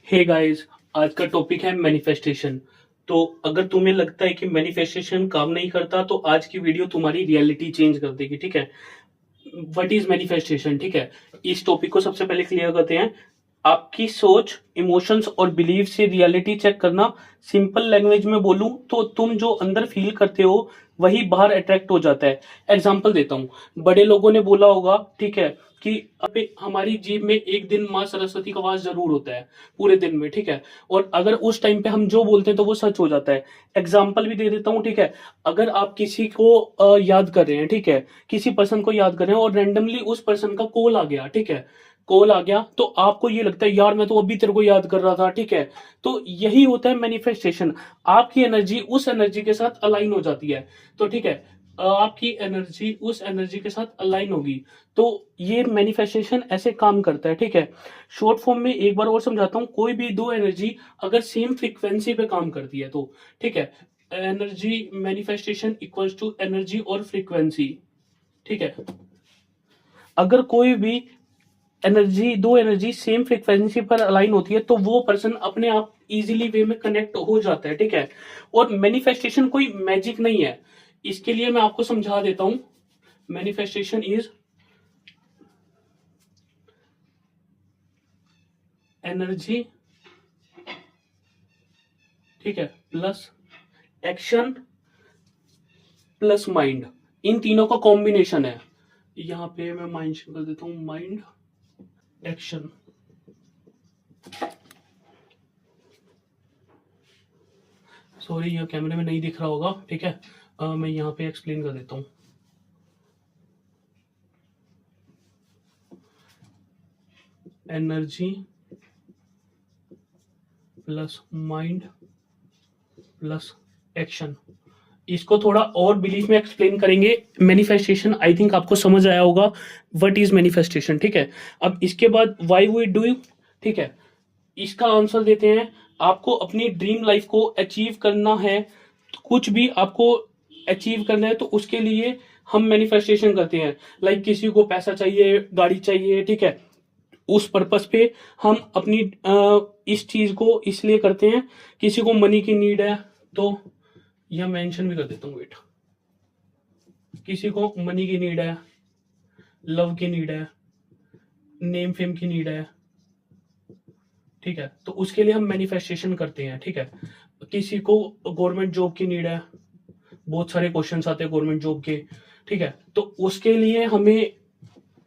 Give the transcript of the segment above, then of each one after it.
Hey guys, आज का topic है मैनिफेस्टेशन। तो अगर तुम्हें लगता है कि मैनिफेस्टेशन काम नहीं करता तो आज की वीडियो तुम्हारी रियलिटी चेंज कर देगी। ठीक है, व्हाट इज मैनिफेस्टेशन। ठीक है, इस टॉपिक को सबसे पहले क्लियर करते हैं। आपकी सोच, इमोशंस और बिलीफ से रियलिटी चेक करना। सिंपल लैंग्वेज में बोलूं तो तुम जो अंदर फील करते हो वही बाहर अट्रैक्ट हो जाता है। एग्जांपल देता हूं, बड़े लोगों ने बोला होगा, ठीक है, कि अबे हमारी जीभ में एक दिन माँ सरस्वती का वास जरूर होता है पूरे दिन में। ठीक है, और अगर उस टाइम पे हम जो बोलते हैं तो वो सच हो जाता है। एग्जाम्पल भी दे देता हूँ। ठीक है, अगर आप किसी को याद कर रहे हैं, ठीक है, किसी पर्सन को याद कर रहे हैं और रैंडमली उस पर्सन का कॉल आ गया, ठीक है, कॉल आ गया तो आपको ये लगता है यार मैं तो अभी तेरे को याद कर रहा था। ठीक है, तो यही होता है मैनिफेस्टेशन। आपकी एनर्जी उस एनर्जी के साथ अलाइन हो जाती है। तो ठीक है, आपकी एनर्जी उस एनर्जी के साथ अलाइन होगी तो ये मैनिफेस्टेशन ऐसे काम करता है। ठीक है, शॉर्ट फॉर्म में एक बार और समझाता हूं। कोई भी दो एनर्जी अगर सेम फ्रीक्वेंसी पे काम करती है तो, ठीक है, energy manifestation equals to energy और फ्रीक्वेंसी। ठीक है, अगर कोई भी एनर्जी, दो एनर्जी सेम फ्रीक्वेंसी पर अलाइन होती है तो वो पर्सन अपने आप इजीली वे में कनेक्ट हो जाता है। ठीक है, और मैनिफेस्टेशन कोई मैजिक नहीं है। इसके लिए मैं आपको समझा देता हूं। मैनिफेस्टेशन इज एनर्जी, ठीक है, प्लस एक्शन प्लस माइंड। इन तीनों का कॉम्बिनेशन है। यहां पे मैं मेंशन कर देता हूं माइंड, एक्शन। सॉरी, ये कैमरे में नहीं दिख रहा होगा। ठीक है, मैं यहाँ पे एक्सप्लेन कर देता हूँ। Energy plus mind plus action. इसको थोड़ा और बिलीफ में एक्सप्लेन करेंगे। मैनिफेस्टेशन आई थिंक आपको समझ आया होगा व्हाट इज मैनिफेस्टेशन। ठीक है, अब इसके बाद व्हाई वी डू, ठीक है, इसका आंसर देते हैं। आपको अपनी ड्रीम लाइफ को अचीव करना है, कुछ भी आपको अचीव करना है तो उसके लिए हम मैनिफेस्टेशन करते हैं। लाइक किसी को पैसा चाहिए, गाड़ी चाहिए, ठीक है, उस पर्पस पे हम अपनी इस चीज को इसलिए करते हैं। किसी को मनी की नीड है तो यह मेंशन भी कर देता हूँ, वेट। किसी को मनी की नीड है, लव की नीड है, नेम फेम की नीड है, ठीक है, तो उसके लिए हम मैनिफेस्टेशन करते हैं। ठीक है, किसी को गवर्नमेंट जॉब की नीड है, बहुत सारे क्वेश्चंस आते हैं गवर्नमेंट जॉब के, ठीक है, तो उसके लिए हमें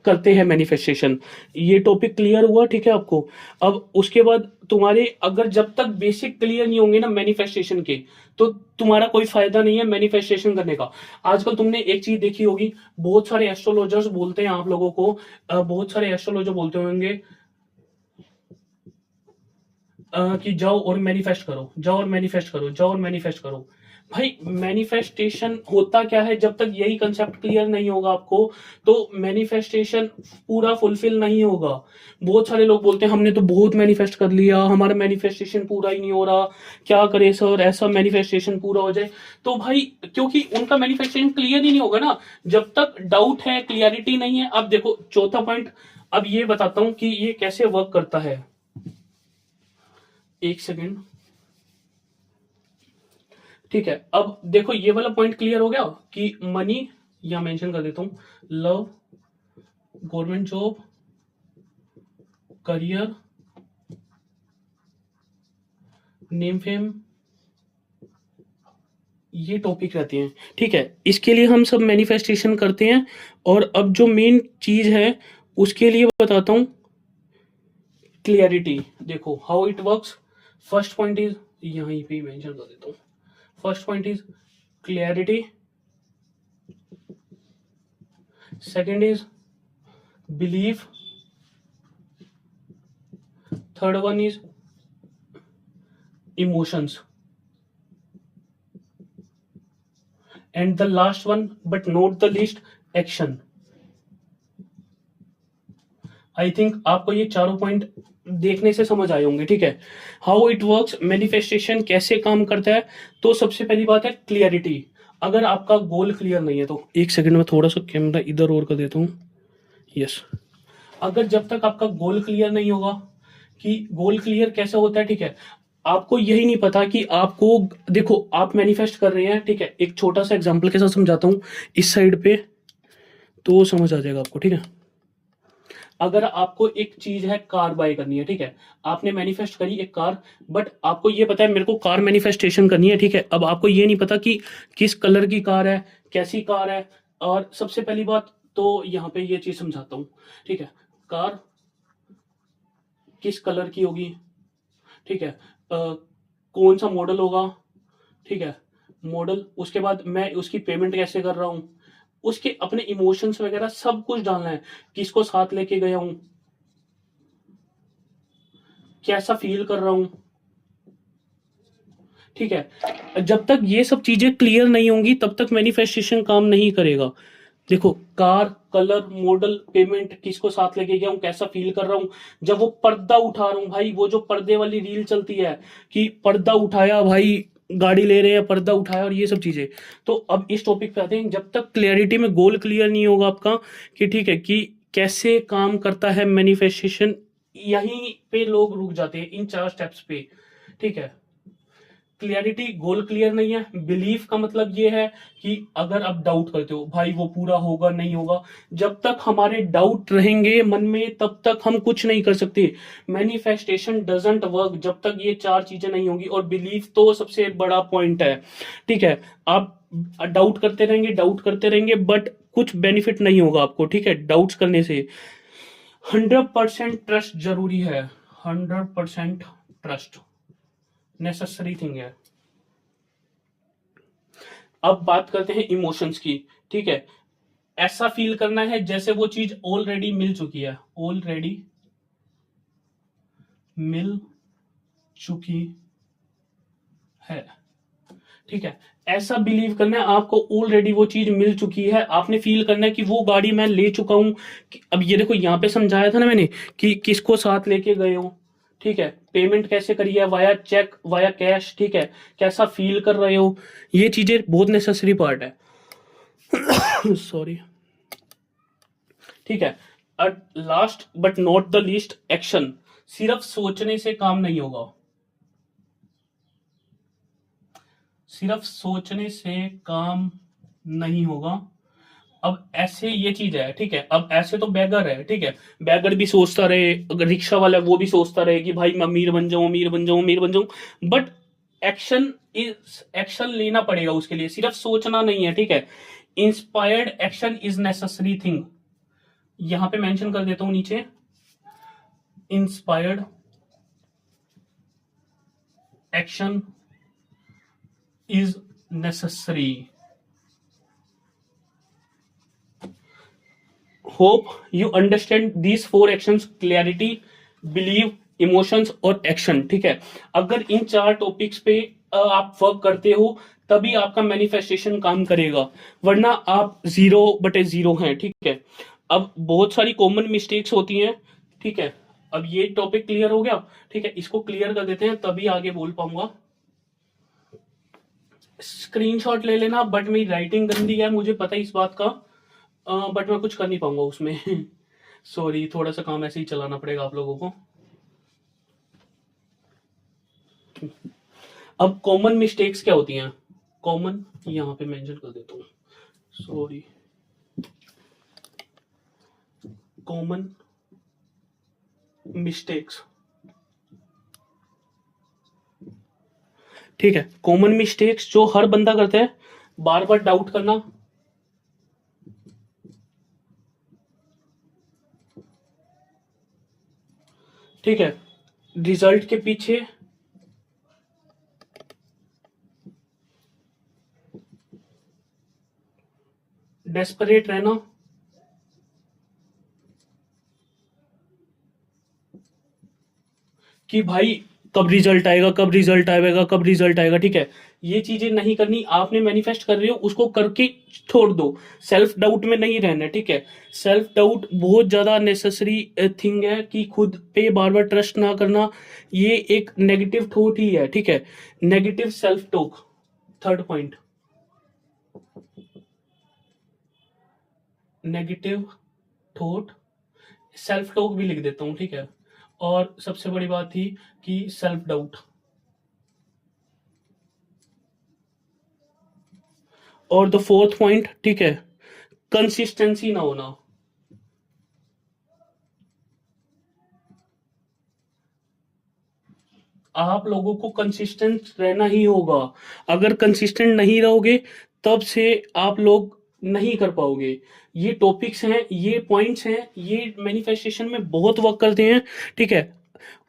करते हैं मैनिफेस्टेशन। ये टॉपिक क्लियर हुआ, ठीक है आपको। अब उसके बाद तुम्हारे अगर जब तक बेसिक क्लियर नहीं होंगे ना मैनिफेस्टेशन के, तो तुम्हारा कोई फायदा नहीं है मैनिफेस्टेशन करने का। आजकल तुमने एक चीज देखी होगी, बहुत सारे एस्ट्रोलॉजर्स बोलते हैं आप लोगों को, बहुत सारे एस्ट्रोलॉजर बोलते होंगे कि जाओ और मैनिफेस्ट करो, जाओ और मैनिफेस्ट करो, जाओ और मैनिफेस्ट करो। भाई मैनिफेस्टेशन होता क्या है, जब तक यही कंसेप्ट क्लियर नहीं होगा आपको तो मैनिफेस्टेशन पूरा फुलफिल नहीं होगा। बहुत सारे लोग बोलते हैं हमने तो बहुत मैनिफेस्ट कर लिया, हमारा मैनिफेस्टेशन पूरा ही नहीं हो रहा, क्या करे सर, ऐसा मैनिफेस्टेशन पूरा हो जाए। तो भाई क्योंकि उनका मैनिफेस्टेशन क्लियर ही नहीं होगा ना, जब तक डाउट है, क्लियरिटी नहीं है। अब देखो चौथा पॉइंट, अब ये बताता हूं कि ये कैसे वर्क करता है। एक सेकेंड, ठीक है, अब देखो ये वाला पॉइंट क्लियर हो गया कि मनी, यहां मेंशन कर देता हूं, love, government job, career, name fame, ये टॉपिक रहते हैं। ठीक है, इसके लिए हम सब मैनिफेस्टेशन करते हैं। और अब जो मेन चीज है उसके लिए बताता हूं, क्लियरिटी। देखो how it works. First point is, यहीं पे मेंशन कर देता हूं, first point is clarity, second is believe, third one is emotions, and the last one but not the least, action. I think आपको ये चारों पॉइंट देखने से समझ आए होंगे। ठीक है, हाउ इट वर्क्स, मैनिफेस्टेशन कैसे काम करता है। तो सबसे पहली बात है क्लियरिटी। अगर आपका गोल क्लियर नहीं है तो, एक सेकंड में थोड़ा सा कैमरा इधर और कर देता हूँ। यस, अगर जब तक आपका गोल क्लियर नहीं होगा कि गोल क्लियर कैसे होता है, ठीक है। आपको यही नहीं पता कि आपको, देखो आप मैनिफेस्ट कर रहे हैं, ठीक है, एक छोटा सा एग्जांपल के साथ समझाता हूँ इस साइड पे, तो समझ आ जाएगा आपको, ठीक है। अगर आपको एक चीज है, कार बाय करनी है, ठीक है, आपने मैनिफेस्ट करी एक कार, बट आपको ये पता है मेरे को कार मैनिफेस्टेशन करनी है, ठीक है। अब आपको ये नहीं पता कि किस कलर की कार है, कैसी कार है। और सबसे पहली बात तो यहाँ पे ये चीज समझाता हूँ, ठीक है। कार किस कलर की होगी, ठीक है, कौन सा मॉडल होगा, ठीक है, मॉडल, उसके बाद मैं उसकी पेमेंट कैसे कर रहा हूँ, उसके अपने इमोशंस वगैरह सब कुछ डालना है, किसको साथ लेके गया हूँ, कैसा फील कर रहा हूँ, ठीक है। जब तक ये सब चीजें क्लियर नहीं होंगी तब तक मैनिफेस्टेशन काम नहीं करेगा। देखो, कार, कलर, मॉडल, पेमेंट, किसको साथ लेके गया हूँ, कैसा फील कर रहा हूँ, जब वो पर्दा उठा रहा हूँ भाई, वो जो पर्दे वाली रील चलती है कि पर्दा उठाया भाई, गाड़ी ले रहे हैं, पर्दा उठाया, और ये सब चीजें। तो अब इस टॉपिक पे आते हैं, जब तक क्लियरिटी में गोल क्लियर नहीं होगा आपका कि ठीक है कि कैसे काम करता है मैनिफेस्टेशन, यहीं पे लोग रुक जाते हैं इन 4 स्टेप्स पे, ठीक है। क्लियरिटी, गोल क्लियर नहीं है। बिलीफ का मतलब ये है कि अगर आप डाउट करते हो भाई वो पूरा होगा नहीं होगा, जब तक हमारे डाउट रहेंगे मन में तब तक हम कुछ नहीं कर सकते। मैनिफेस्टेशन डजंट वर्क जब तक ये 4 चीजें नहीं होंगी, और बिलीफ तो सबसे बड़ा पॉइंट है, ठीक है। आप डाउट करते रहेंगे, डाउट करते रहेंगे, बट कुछ बेनिफिट नहीं होगा आपको, ठीक है, डाउट्स करने से। 100% ट्रस्ट जरूरी है, 100% ट्रस्ट नेसेसरी थिंग है। अब बात करते हैं इमोशंस की, ठीक है। ऐसा फील करना है जैसे वो चीज ऑलरेडी मिल चुकी है, ऑलरेडी मिल चुकी है, ठीक है। ऐसा बिलीव करना है आपको ऑलरेडी वो चीज मिल चुकी है, आपने फील करना है कि वो गाड़ी मैं ले चुका हूं। अब ये देखो यहां पे समझाया था ना मैंने कि किसको साथ लेके गए हो, ठीक है, पेमेंट कैसे करी है, वाया चेक, वाया कैश, ठीक है, कैसा फील कर रहे हो, ये चीजें बहुत नेसेसरी पार्ट है। सॉरी, ठीक है। Last but not the least, action. सिर्फ सोचने से काम नहीं होगा, सिर्फ सोचने से काम नहीं होगा। अब ऐसे ये चीज है, ठीक है, अब ऐसे तो बैगर है, ठीक है, बैगर भी सोचता रहे, अगर रिक्शा वाला है वो भी सोचता रहे कि भाई मैं अमीर बन जाऊं, अमीर बन जाऊं, अमीर बन जाऊं, बट एक्शन इज, एक्शन लेना पड़ेगा उसके लिए, सिर्फ सोचना नहीं है, ठीक है। Inspired action is necessary thing, यहां पे मेंशन कर देता हूं नीचे, inspired action is necessary. Hope you understand these 4 actions, clarity, believe, emotions और एक्शन, ठीक है। अगर इन 4 टॉपिक्स पे आप वर्क करते हो तभी आपका मैनिफेस्टेशन काम करेगा, वरना आप 0/0 हैं, ठीक है। अब बहुत सारी कॉमन मिस्टेक्स होती हैं, ठीक है। अब ये टॉपिक क्लियर हो गया, ठीक है, इसको क्लियर कर देते हैं तभी आगे बोल पाऊंगा। स्क्रीनशॉट ले लेना, बट मेरी राइटिंग गंदी है मुझे पता है इस बात का, बट मैं कुछ कर नहीं पाऊंगा उसमें। सॉरी, थोड़ा सा काम ऐसे ही चलाना पड़ेगा आप लोगों को। अब कॉमन मिस्टेक्स क्या होती हैं, कॉमन यहां पे मेंशन कर देता हूं, सॉरी, कॉमन मिस्टेक्स, ठीक है। कॉमन मिस्टेक्स जो हर बंदा करता है, बार बार डाउट करना, ठीक है, रिजल्ट के पीछे डेस्परेट रहना, कि भाई कब रिजल्ट आएगा, कब रिजल्ट आएगा, कब रिजल्ट आएगा, ठीक है। ये चीजें नहीं करनी, आपने मैनिफेस्ट कर रहे हो उसको करके छोड़ दो, सेल्फ डाउट में नहीं रहना, ठीक है। सेल्फ डाउट बहुत ज्यादा नेसेसरी थिंग है कि खुद पे बार बार ट्रस्ट ना करना, ये एक नेगेटिव थॉट ही है, ठीक है। Negative self talk, third point, negative thought, self talk भी लिख देता हूं, ठीक है। और सबसे बड़ी बात थी कि सेल्फ डाउट। और द फोर्थ पॉइंट, ठीक है, कंसिस्टेंसी ना होना। आप लोगों को कंसिस्टेंट रहना ही होगा। अगर कंसिस्टेंट नहीं रहोगे तब से आप लोग नहीं कर पाओगे। ये टॉपिक्स हैं, ये पॉइंट्स हैं, ये मैनिफेस्टेशन में बहुत वर्क करते हैं, ठीक है।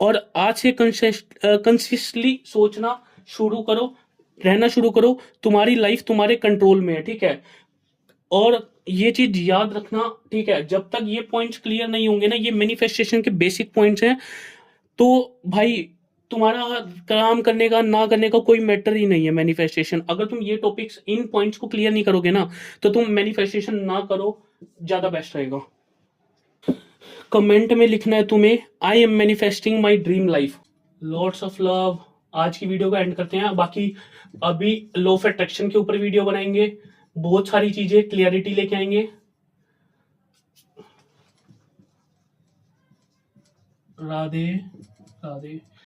और आज से कंसिस्टली सोचना शुरू करो, रहना शुरू करो। तुम्हारी लाइफ तुम्हारे कंट्रोल में है, ठीक है। और ये चीज याद रखना, ठीक है, जब तक ये पॉइंट्स क्लियर नहीं होंगे ना, ये मैनिफेस्टेशन के बेसिक पॉइंट्स हैं, तो भाई तुम्हारा काम करने का ना करने का कोई मैटर ही नहीं है। मैनिफेस्टेशन, अगर तुम ये टॉपिक्स, इन पॉइंट्स को क्लियर नहीं करोगे ना, तो तुम मैनिफेस्टेशन ना करो, ज्यादा बेस्ट रहेगा। कमेंट में लिखना है तुम्हें, I am manifesting my dream life. Lots of love. आज की वीडियो को एंड करते हैं। बाकी अभी लॉ ऑफ अट्रैक्शन के ऊपर वीडियो बनाएंगे, बहुत सारी चीजें क्लियरिटी लेके आएंगे। राधे राधे।